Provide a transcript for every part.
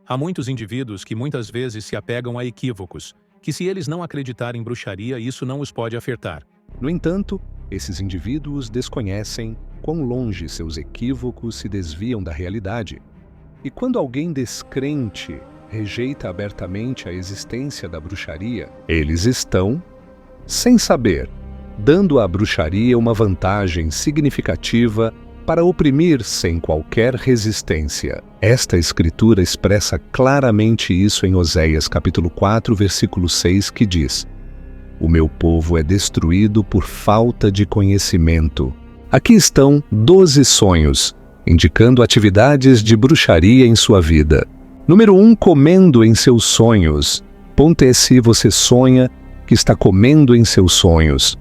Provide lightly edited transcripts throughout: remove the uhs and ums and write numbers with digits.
Há muitos indivíduos que muitas vezes se apegam a equívocos, que se eles não acreditarem em bruxaria, isso não os pode afetar. No entanto, esses indivíduos desconhecem quão longe seus equívocos se desviam da realidade. E quando alguém descrente rejeita abertamente a existência da bruxaria, eles estão, sem saber, dando à bruxaria uma vantagem significativa para oprimir sem qualquer resistência. Esta escritura expressa claramente isso em Oséias capítulo 4, versículo 6, que diz: "O meu povo é destruído por falta de conhecimento." Aqui estão 12 sonhos, indicando atividades de bruxaria em sua vida. Número 1, comendo em seus sonhos. Ponte se você sonha que está comendo em seus sonhos.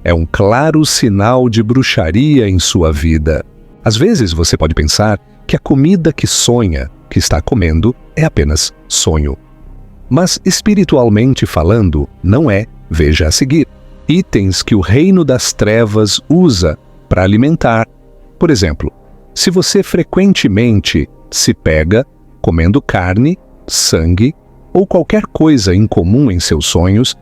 É um claro sinal de bruxaria em sua vida. Às vezes você pode pensar que a comida que sonha que está comendo é apenas sonho. Mas espiritualmente falando, não é. Veja a seguir. Itens que o reino das trevas usa para alimentar. Por exemplo, se você frequentemente se pega comendo carne, sangue ou qualquer coisa incomum em seus sonhos,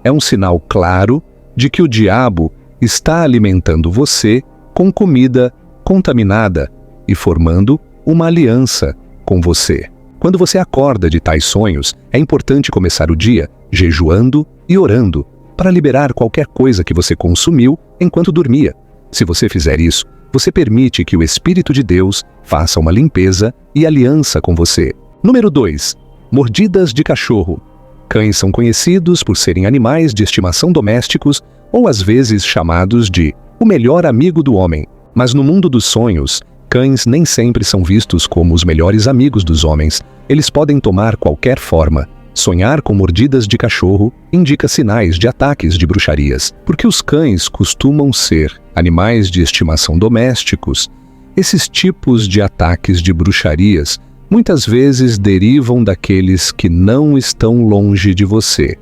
é um sinal claro de que o diabo está alimentando você com comida contaminada e formando uma aliança com você. Quando você acorda de tais sonhos, é importante começar o dia jejuando e orando para liberar qualquer coisa que você consumiu enquanto dormia. Se você fizer isso, você permite que o Espírito de Deus faça uma limpeza e aliança com você. Número 2. Mordidas de cachorro. Cães são conhecidos por serem animais de estimação domésticos ou às vezes chamados de o melhor amigo do homem. Mas no mundo dos sonhos, cães nem sempre são vistos como os melhores amigos dos homens. Eles podem tomar qualquer forma. Sonhar com mordidas de cachorro indica sinais de ataques de bruxarias, porque os cães costumam ser animais de estimação domésticos. Esses tipos de ataques de bruxarias muitas vezes derivam daqueles que não estão longe de você.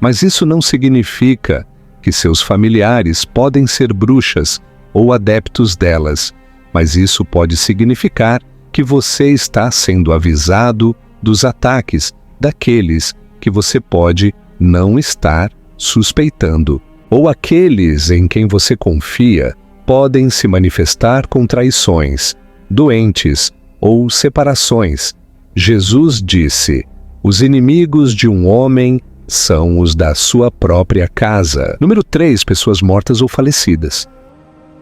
Mas isso não significa que seus familiares podem ser bruxas ou adeptos delas, mas isso pode significar que você está sendo avisado dos ataques daqueles que você pode não estar suspeitando. Ou aqueles em quem você confia podem se manifestar com traições, doentes ou separações. Jesus disse: "Os inimigos de um homem são os da sua própria casa." Número 3, pessoas mortas ou falecidas.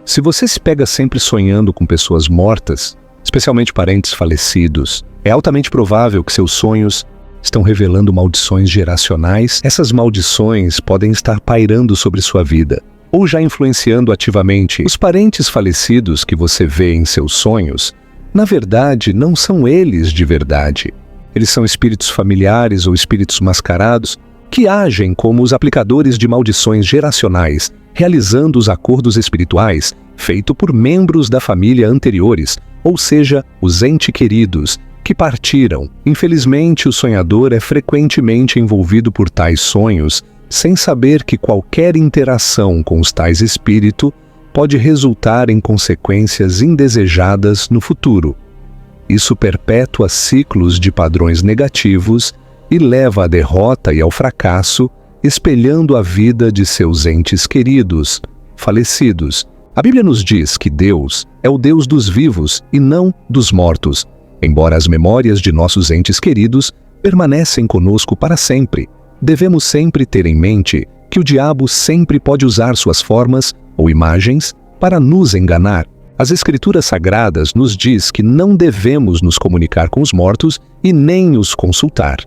Se você se pega sempre sonhando com pessoas mortas, especialmente parentes falecidos, é altamente provável que seus sonhos estão revelando maldições geracionais. Essas maldições podem estar pairando sobre sua vida, ou já influenciando ativamente. Os parentes falecidos que você vê em seus sonhos, na verdade, não são eles de verdade. Eles são espíritos familiares ou espíritos mascarados que agem como os aplicadores de maldições geracionais, realizando os acordos espirituais feitos por membros da família anteriores, ou seja, os entes queridos que partiram. Infelizmente, o sonhador é frequentemente envolvido por tais sonhos, sem saber que qualquer interação com os tais espíritos pode resultar em consequências indesejadas no futuro. Isso perpetua ciclos de padrões negativos e leva à derrota e ao fracasso, espelhando a vida de seus entes queridos, falecidos. A Bíblia nos diz que Deus é o Deus dos vivos e não dos mortos, embora as memórias de nossos entes queridos permanecem conosco para sempre. Devemos sempre ter em mente que o diabo sempre pode usar suas formas ou imagens para nos enganar. As Escrituras Sagradas nos diz que não devemos nos comunicar com os mortos e nem os consultar.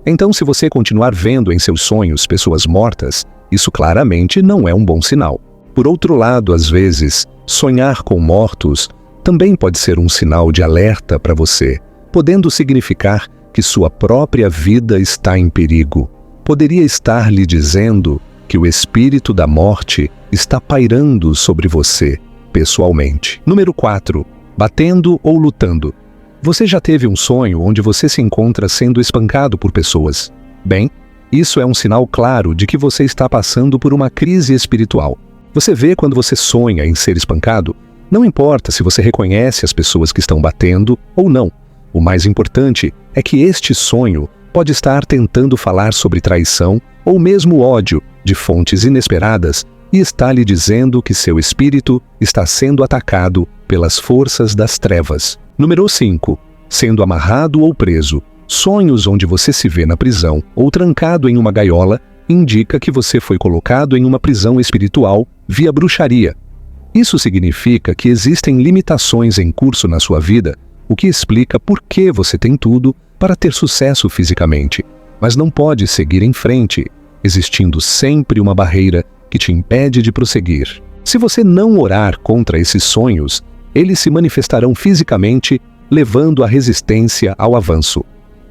Então, se você continuar vendo em seus sonhos pessoas mortas, isso claramente não é um bom sinal. Por outro lado, às vezes, sonhar com mortos também pode ser um sinal de alerta para você, podendo significar que sua própria vida está em perigo. Poderia estar lhe dizendo que o espírito da morte está pairando sobre você, pessoalmente. Número 4. Batendo ou lutando. Você já teve um sonho onde você se encontra sendo espancado por pessoas? Bem, isso é um sinal claro de que você está passando por uma crise espiritual. Você vê quando você sonha em ser espancado? Não importa se você reconhece as pessoas que estão batendo ou não. O mais importante é que este sonho pode estar tentando falar sobre traição ou mesmo ódio de fontes inesperadas e está lhe dizendo que seu espírito está sendo atacado pelas forças das trevas. Número 5. Sendo amarrado ou preso. Sonhos onde você se vê na prisão ou trancado em uma gaiola indica que você foi colocado em uma prisão espiritual via bruxaria. Isso significa que existem limitações em curso na sua vida, o que explica por que você tem tudo para ter sucesso fisicamente, mas não pode seguir em frente, existindo sempre uma barreira que te impede de prosseguir. Se você não orar contra esses sonhos, eles se manifestarão fisicamente, levando a resistência ao avanço.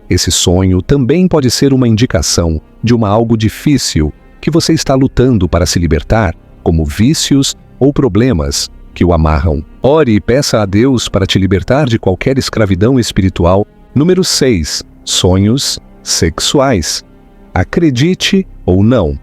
Esse sonho também pode ser uma indicação de algo difícil que você está lutando para se libertar, como vícios ou problemas que o amarram. Ore e peça a Deus para te libertar de qualquer escravidão espiritual. Número 6. Sonhos sexuais. Acredite ou não.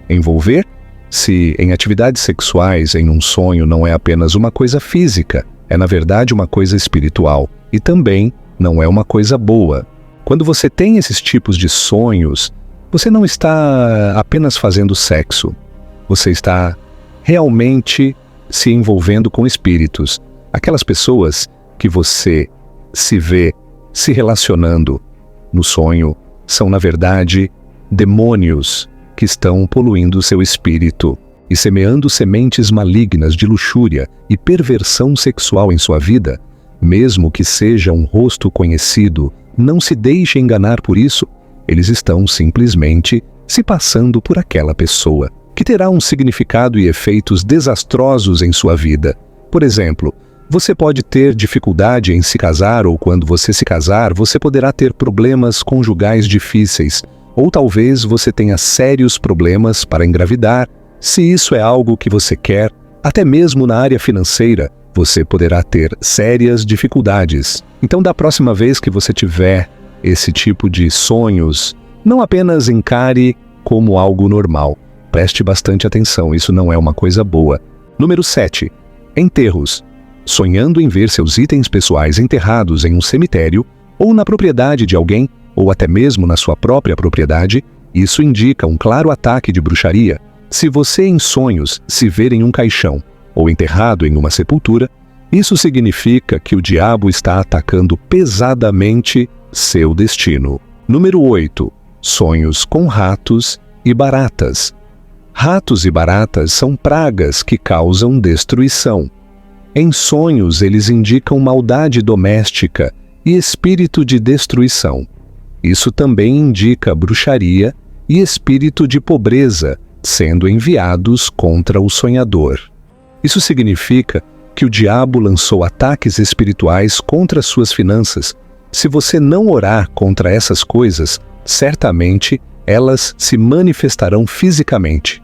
Envolver-se em atividades sexuais em um sonho não é apenas uma coisa física, é na verdade uma coisa espiritual e também não é uma coisa boa. Quando você tem esses tipos de sonhos, você não está apenas fazendo sexo, você está realmente se envolvendo com espíritos. Aquelas pessoas que você se vê se relacionando no sonho são, na verdade, demônios que estão poluindo o seu espírito e semeando sementes malignas de luxúria e perversão sexual em sua vida. Mesmo que seja um rosto conhecido, não se deixe enganar por isso. Eles estão simplesmente se passando por aquela pessoa, que terá um significado e efeitos desastrosos em sua vida. Por exemplo, você pode ter dificuldade em se casar ou quando você se casar, você poderá ter problemas conjugais difíceis, ou talvez você tenha sérios problemas para engravidar. Se isso é algo que você quer, até mesmo na área financeira, você poderá ter sérias dificuldades. Então, da próxima vez que você tiver esse tipo de sonhos, não apenas encare como algo normal. Preste bastante atenção, isso não é uma coisa boa. Número 7. Enterros. Sonhando em ver seus itens pessoais enterrados em um cemitério, ou na propriedade de alguém, ou até mesmo na sua própria propriedade, isso indica um claro ataque de bruxaria. Se você em sonhos se ver em um caixão, ou enterrado em uma sepultura, isso significa que o diabo está atacando pesadamente seu destino. Número 8. Sonhos com ratos e baratas. Ratos e baratas são pragas que causam destruição. Em sonhos, eles indicam maldade doméstica e espírito de destruição. Isso também indica bruxaria e espírito de pobreza sendo enviados contra o sonhador. Isso significa que o diabo lançou ataques espirituais contra suas finanças. Se você não orar contra essas coisas, certamente elas se manifestarão fisicamente.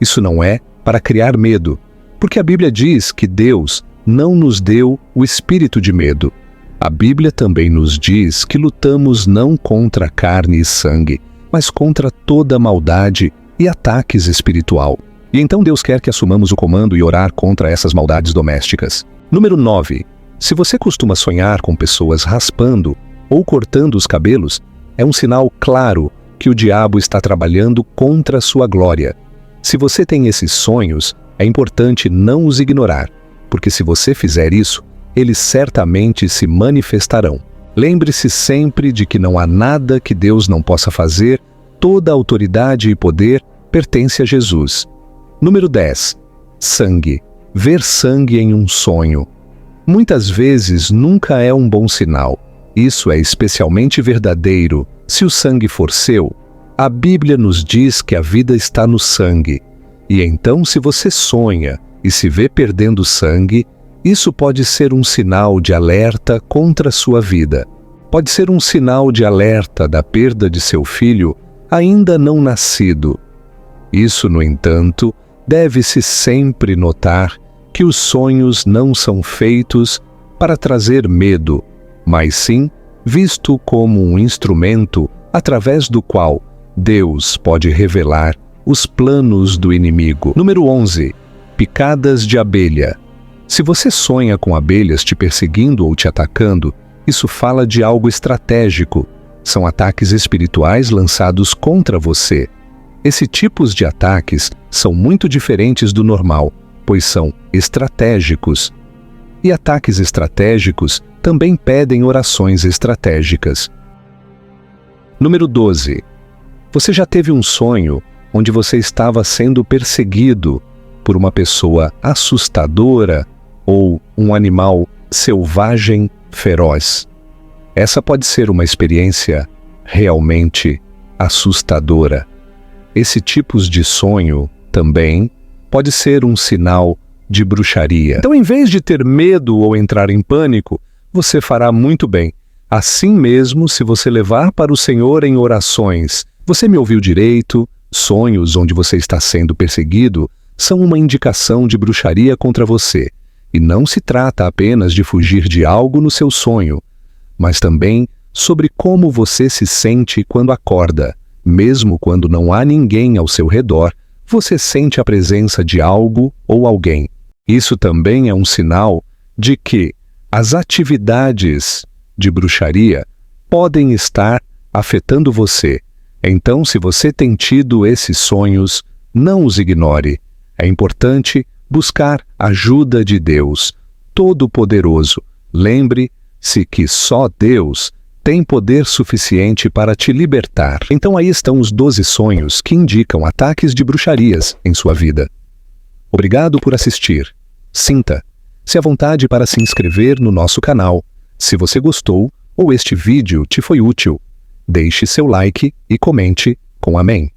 Isso não é para criar medo, porque a Bíblia diz que Deus não nos deu o espírito de medo. A Bíblia também nos diz que lutamos não contra carne e sangue, mas contra toda maldade e ataques espiritual. E então Deus quer que assumamos o comando e orar contra essas maldades domésticas. Número 9. Se você costuma sonhar com pessoas raspando ou cortando os cabelos, é um sinal claro que o diabo está trabalhando contra a sua glória. Se você tem esses sonhos, é importante não os ignorar, porque se você fizer isso, eles certamente se manifestarão. Lembre-se sempre de que não há nada que Deus não possa fazer, toda autoridade e poder pertence a Jesus. Número 10. Sangue. Ver sangue em um sonho. Muitas vezes nunca é um bom sinal. Isso é especialmente verdadeiro se o sangue for seu. A Bíblia nos diz que a vida está no sangue. E então, se você sonha e se vê perdendo sangue, isso pode ser um sinal de alerta contra a sua vida. Pode ser um sinal de alerta da perda de seu filho ainda não nascido. Isso, no entanto, deve-se sempre notar que os sonhos não são feitos para trazer medo, mas sim visto como um instrumento através do qual Deus pode revelar os planos do inimigo. Número 11. Picadas de abelha. Se você sonha com abelhas te perseguindo ou te atacando, isso fala de algo estratégico. São ataques espirituais lançados contra você. Esses tipos de ataques são muito diferentes do normal, pois são estratégicos. E ataques estratégicos também pedem orações estratégicas. Número 12. Você já teve um sonho onde você estava sendo perseguido por uma pessoa assustadora ou um animal selvagem feroz? Essa pode ser uma experiência realmente assustadora. Esse tipo de sonho também pode ser um sinal de bruxaria. Então, em vez de ter medo ou entrar em pânico, você fará muito bem. Assim mesmo, se você levar para o Senhor em orações, você me ouviu direito, sonhos onde você está sendo perseguido são uma indicação de bruxaria contra você. E não se trata apenas de fugir de algo no seu sonho, mas também sobre como você se sente quando acorda. Mesmo quando não há ninguém ao seu redor, você sente a presença de algo ou alguém. Isso também é um sinal de que as atividades de bruxaria podem estar afetando você. Então, se você tem tido esses sonhos, não os ignore. É importante buscar ajuda de Deus, Todo-Poderoso. Lembre-se que só Deus tem poder suficiente para te libertar. Então aí estão os 12 sonhos que indicam ataques de bruxarias em sua vida. Obrigado por assistir. Sinta-se à vontade para se inscrever no nosso canal. Se você gostou ou este vídeo te foi útil, deixe seu like e comente com amém.